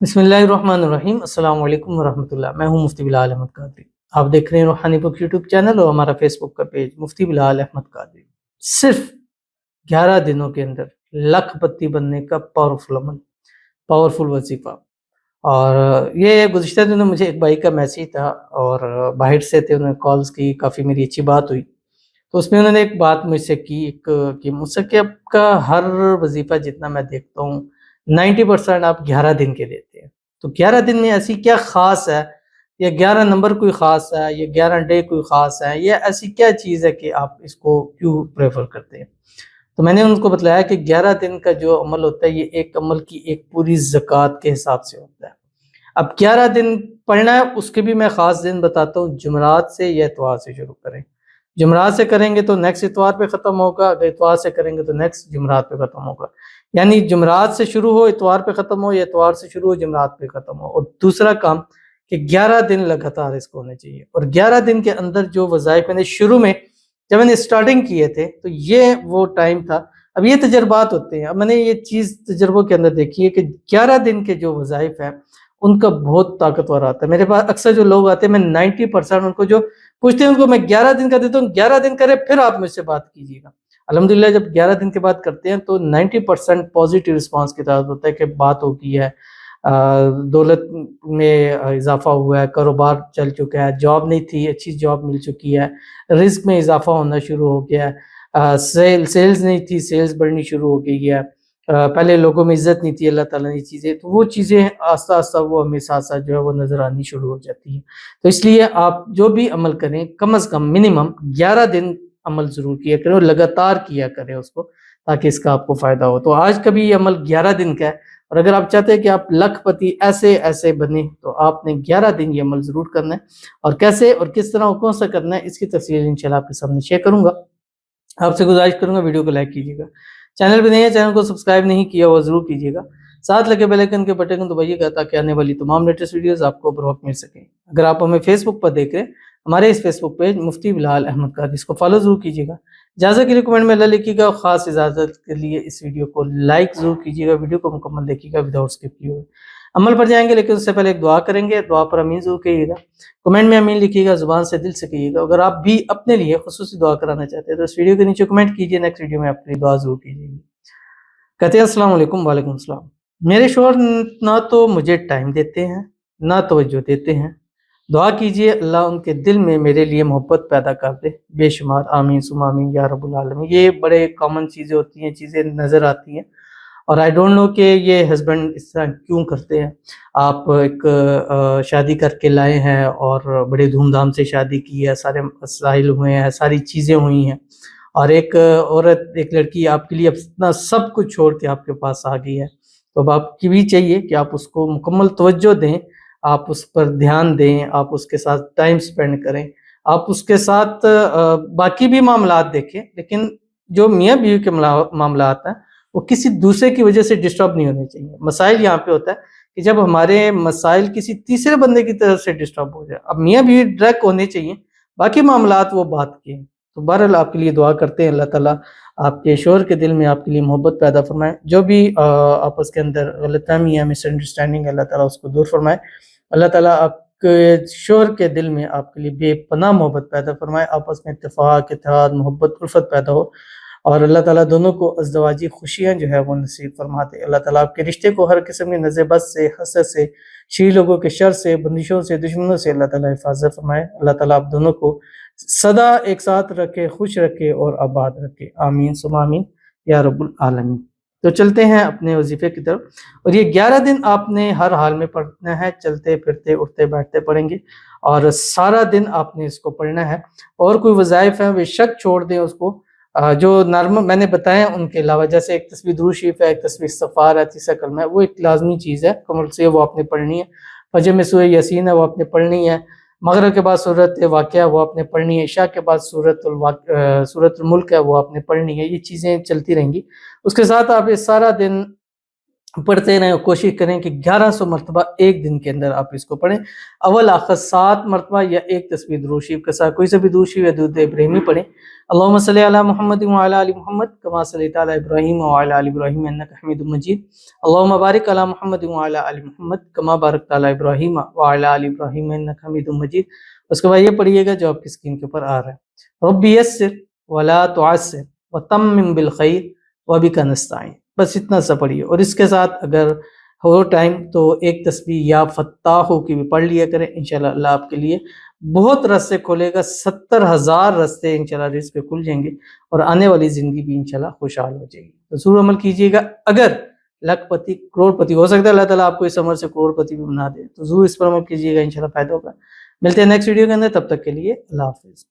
بسم اللہ الرحمن الرحیم۔ السلام علیکم ورحمۃ اللہ۔ میں ہوں مفتی بلال احمد قادری۔ آپ دیکھ رہے ہیں روحانی بک یوٹیوب چینل اور ہمارا فیس بک کا پیج مفتی بلال احمد قادری۔ صرف 11 دنوں کے اندر لاکھ پتی بننے کا پاورفل عمل، پاورفل وظیفہ۔ اور یہ گزشتہ دنوں مجھے ایک بھائی کا میسیج تھا اور باہر سے تھے، انہوں نے کالز کی، کافی میری اچھی بات ہوئی۔ تو اس میں انہوں نے ایک بات مجھ سے کی کہ مجھ سے کہ آپ کا ہر وظیفہ جتنا میں دیکھتا ہوں 90% آپ 11 دن کے دیتے ہیں، تو 11 دن میں ایسی کیا خاص ہے، یا 11 نمبر کوئی خاص ہے، یا 11 ڈے کوئی خاص ہے، یا ایسی کیا چیز ہے کہ آپ اس کو کیوں پریفر کرتے ہیں؟ تو میں نے ان کو بتلایا کہ 11 دن کا جو عمل ہوتا ہے، یہ ایک عمل کی ایک پوری زکوٰۃ کے حساب سے ہوتا ہے۔ اب 11 دن پڑھنا ہے، اس کے بھی میں خاص دن بتاتا ہوں، جمعرات سے یا اتوار سے شروع کریں۔ جمعرات سے کریں گے تو نیکسٹ اتوار پہ ختم ہوگا، اگر اتوار سے کریں گے تو نیکسٹ جمعرات پہ ختم ہوگا۔ یعنی جمعرات سے شروع ہو اتوار پہ ختم ہو، یا اتوار سے شروع ہو جمعرات پہ ختم ہو۔ اور دوسرا کام کہ 11 دن لگاتار اس کو ہونے چاہیے، اور 11 دن کے اندر جو وظائف میں نے شروع میں جب میں نے اسٹارٹنگ کیے تھے تو یہ وہ ٹائم تھا۔ اب یہ تجربات ہوتے ہیں، اب میں نے یہ چیز تجربوں کے اندر دیکھی ہے کہ 11 دن کے جو وظائف ہیں ان کا بہت طاقتور آتا ہے۔ میرے پاس اکثر جو لوگ آتے ہیں، میں 90% ان کو جو پوچھتے ہیں ان کو میں 11 دن کا دیتا ہوں، 11 دن کرے پھر آپ مجھ سے بات کیجیے گا۔ الحمدللہ جب 11 دن کے بعد کرتے ہیں تو 90% پازیٹیو رسپانس کی طرف ہوتا ہے کہ بات ہو گئی ہے، دولت میں اضافہ ہوا ہے، کاروبار چل چکا ہے، جاب نہیں تھی اچھی جاب مل چکی ہے، رزق میں اضافہ ہونا شروع ہو گیا ہے، سیلز نہیں تھی سیلز بڑھنی شروع ہو گئی ہے، پہلے لوگوں میں عزت نہیں تھی، اللہ تعالیٰ نے چیزیں، تو وہ چیزیں آہستہ آہستہ وہ ہمیں ساتھ ساتھ جو ہے وہ نظر آنی شروع ہو جاتی ہیں۔ تو اس لیے آپ جو بھی عمل کریں کم از کم منیمم 11 دن عمل ضرور کیا کریں، اور لگاتار کیا کریں اس کو، تاکہ اس کا آپ کو فائدہ ہو۔ تو آج کا بھی یہ عمل 11 دن کا ہے، اور اگر آپ چاہتے ہیں کہ آپ لاکھ پتی ایسے بنے تو آپ نے 11 دن یہ عمل ضرور کرنا ہے، اور کیسے اور کس طرح اور کون سا کرنا ہے اس کی تفصیل انشاءاللہ آپ کے سامنے شیئر کروں گا۔ آپ سے گزارش کروں گا ویڈیو کو لائک کیجیے گا، چینل پہ نہیں ہے چینل کو سبسکرائب نہیں کیا وہ ضرور کیجیے گا، ساتھ لگے بیل آئیکن کے بٹن کو دبائیے گا تاکہ آنے والی تمام لیٹسٹ ویڈیوز آپ کو بروقت مل سکیں۔ اگر آپ ہمیں فیس بک پر دیکھ رہے ہیں، ہمارے اس فیس بک پیج مفتی بلال احمد قادری، اس کو فالو ضرور کیجیے گا، اجازت کے لیے کمنٹ میں اللہ لکھیے گا، اور خاص اجازت کے لیے اس ویڈیو کو لائک ضرور کیجیے گا، ویڈیو کو مکمل دیکھیے گا وداؤٹ اسکپ کیے ہوئے۔ عمل پر جائیں گے لیکن اس سے پہلے ایک دعا کریں گے، دعا پر امین ضرور کہیے گا، کمنٹ میں امین لکھیے گا، زبان سے دل سے کہیے گا۔ اگر آپ بھی اپنے لیے خصوصی دعا کرانا چاہتے ہیں تو اس ویڈیو کے نیچے کمنٹ کیجیے، نیکسٹ ویڈیو میں اپنی دعا ضرور کیجیے گی۔ کہتے ہیں السلام علیکم۔ وعلیکم السلام۔ میرے شوہر نہ تو مجھے ٹائم دیتے ہیں نہ توجہ دیتے ہیں، دعا کیجئے اللہ ان کے دل میں میرے لیے محبت پیدا کر دے، بے شمار آمین ثم آمین یا رب العالمین۔ یہ بڑے کامن چیزیں ہوتی ہیں، چیزیں نظر آتی ہیں، اور آئی ڈونٹ نو کہ یہ ہسبینڈ اس طرح کیوں کرتے ہیں۔ آپ ایک شادی کر کے لائے ہیں اور بڑے دھوم دھام سے شادی کی ہے، سارے مسائل ہوئے ہیں، ساری چیزیں ہوئی ہیں، اور ایک عورت ایک لڑکی آپ کے لیے اپنا سب کچھ چھوڑ کے آپ کے پاس آ گئی ہے، تو اب آپ کی بھی چاہیے کہ آپ اس کو مکمل توجہ دیں، آپ اس پر دھیان دیں، آپ اس کے ساتھ ٹائم سپینڈ کریں، آپ اس کے ساتھ باقی بھی معاملات دیکھیں، لیکن جو میاں بیوی کے معاملات ہیں وہ کسی دوسرے کی وجہ سے ڈسٹرب نہیں ہونے چاہیے۔ مسائل یہاں پہ ہوتا ہے کہ جب ہمارے مسائل کسی تیسرے بندے کی طرف سے ڈسٹرب ہو جائے، اب میاں بیوی ڈائریکٹ ہونے چاہیے، باقی معاملات وہ بات کے ہیں۔ تو بہرحال آپ کے لیے دعا کرتے ہیں، اللہ تعالیٰ آپ کے شوہر کے دل میں آپ کے لیے محبت پیدا فرمائے، جو بھی آپس کے اندر غلط فہمی ہے، مس انڈرسٹینڈنگ ہے، اللہ تعالیٰ اس کو دور فرمائے، اللہ تعالیٰ آپ کے شوہر کے دل میں آپ کے لیے بے پناہ محبت پیدا فرمائے، آپس میں اتفاق، اتحاد، محبت، الفت پیدا ہو، اور اللہ تعالیٰ دونوں کو ازدواجی خوشیاں جو ہے وہ نصیب فرما دے۔ اللہ تعالیٰ آپ کے رشتے کو ہر قسم کی نظر بد سے، حسد سے، شیعی لوگوں کے شر سے، بندشوں سے، دشمنوں سے اللہ تعالیٰ حفاظت فرمائے۔ اللہ تعالیٰ آپ دونوں کو سدا ایک ساتھ رکھے، خوش رکھے اور آباد رکھے، آمین ثم آمین یا رب العالمین۔ تو چلتے ہیں اپنے وظیفے کی طرف، اور یہ 11 دن آپ نے ہر حال میں پڑھنا ہے، چلتے پھرتے اٹھتے بیٹھتے پڑھیں گے، اور سارا دن آپ نے اس کو پڑھنا ہے، اور کوئی وظائف ہیں بے شک چھوڑ دیں اس کو، جو نارمل میں نے بتایا ان کے علاوہ، جیسے ایک تسبیح درود شریف ہے، ایک تسبیح استغفار ہے، تیسرا کلمہ ہے، وہ ایک لازمی چیز ہے، کمل سے وہ آپ نے پڑھنی ہے، فجر میں سورہ یاسین ہے وہ آپ نے پڑھنی ہے، مغرب کے بعد سورۃ واقعہ وہ آپ نے پڑھنی ہے، عشاء کے بعد سورۃ الملک ہے وہ آپ نے پڑھنی ہے۔ یہ چیزیں چلتی رہیں گی، اس کے ساتھ آپ یہ سارا دن پڑھتے رہیں اور کوشش کریں کہ 1100 مرتبہ ایک دن کے اندر آپ اس کو پڑھیں، اول آخر 7 مرتبہ یا ایک تسبیح درود شریف کے ساتھ کوئی سے بھی درود شریف یا درود ابراہیمی پڑھیں۔ اللہم صلی علی محمد وعلی آل محمد کما صلیت علی ابراہیم وعلی آل ابراہیم انک حمید مجید، اللہم بارک علی محمد وعلی آل محمد کما بارکت علی ابراہیم وعلی آل ابراہیم انک حمید مجید۔ اس کے بعد یہ پڑھیے گا جو آپ کی اسکرین کے اوپر آ رہا ہے، رب یسر ولا تعسر وتمم بالخیر وبک نستعین، بس اتنا سا پڑھیے۔ اور اس کے ساتھ اگر ہو ٹائم تو ایک تسبیح یا فتاحو کی بھی پڑھ لیا کریں، انشاءاللہ اللہ آپ کے لیے بہت رستے کھولے گا، 70,000 رستے انشاءاللہ رزق کے کھل جائیں گے اور آنے والی زندگی بھی انشاءاللہ خوشحال ہو جائے گی۔ تو ضرور عمل کیجیے گا، اگر لاکھ پتی کروڑ پتی ہو سکتا ہے اللہ تعالیٰ آپ کو اس عمر سے کروڑ پتی بھی بنا دے، تو ضرور اس پر عمل کیجیے گا، انشاءاللہ فائدہ ہوگا۔ ملتے ہیں نیکسٹ ویڈیو کے اندر، تب تک کے لیے اللہ حافظ۔